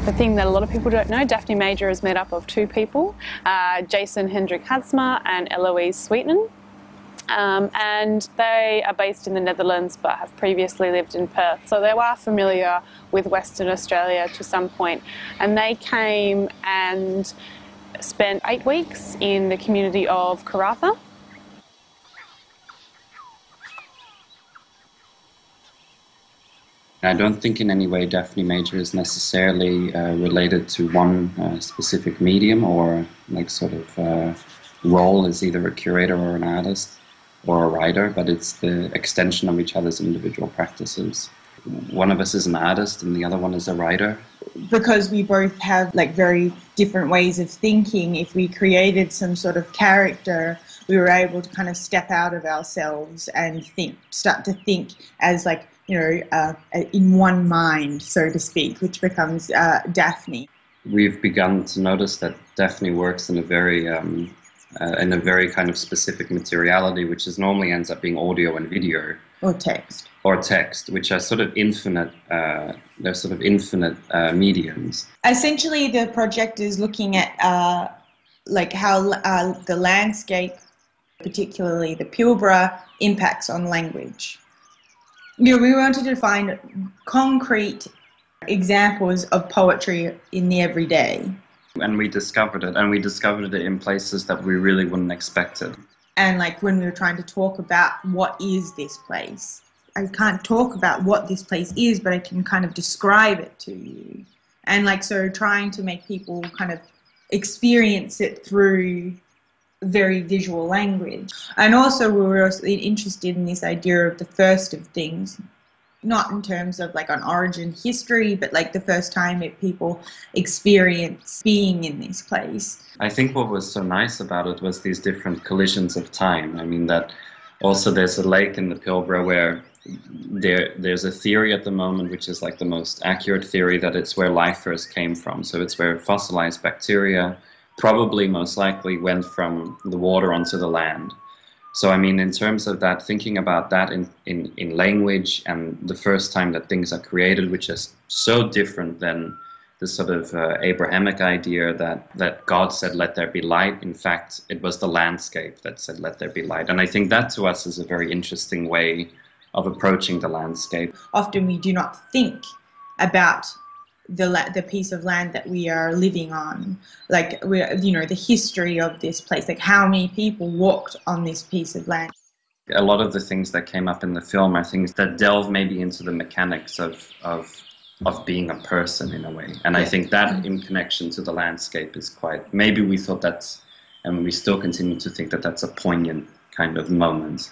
The thing that a lot of people don't know, Daphne Major is made up of two people, Jason Hendrik Hadsma and Eloise Sweetman. And they are based in the Netherlands but have previously lived in Perth. So they were familiar with Western Australia to some point. And they came and spent 8 weeks in the community of Karratha. I don't think in any way Daphne Major is necessarily related to one specific medium or like sort of role as either a curator or an artist or a writer, but it's the extension of each other's individual practices. One of us is an artist and the other one is a writer. Because we both have like very different ways of thinking, if we created some sort of character, we were able to kind of step out of ourselves and start to think as like, you know, in one mind, so to speak, which becomes Daphne. We've begun to notice that Daphne works in a very kind of specific materiality, which is normally ends up being audio and video. Or text. Or text, which are sort of infinite, they're sort of infinite mediums. Essentially, the project is looking at like how the landscape, particularly the Pilbara, impacts on language. You know, we wanted to find concrete examples of poetry in the everyday. And we discovered it, in places that we really wouldn't expect it. And like when we were trying to talk about what is this place, I can't talk about what this place is, but I can kind of describe it to you. And like, so trying to make people kind of experience it through very visual language. And also we were also interested in this idea of the first of things, not in terms of like an origin history, but like the first time that people experience being in this place. I think what was so nice about it was these different collisions of time. I mean, that also there's a lake in the Pilbara where there's a theory at the moment, which is like the most accurate theory, that it's where life first came from. So it's where fossilized bacteria probably most likely went from the water onto the land. So I mean, in terms of that, thinking about that in language and the first time that things are created, which is so different than the sort of Abrahamic idea that God said, let there be light. In fact, it was the landscape that said, let there be light. And I think that to us is a very interesting way of approaching the landscape. Often we do not think about the piece of land that we are living on, like you know, the history of this place, like how many people walked on this piece of land. A lot of the things that came up in the film are things that delve maybe into the mechanics of being a person in a way, and I think that in connection to the landscape is quite, maybe we thought that's, and we still continue to think that that's a poignant kind of moment.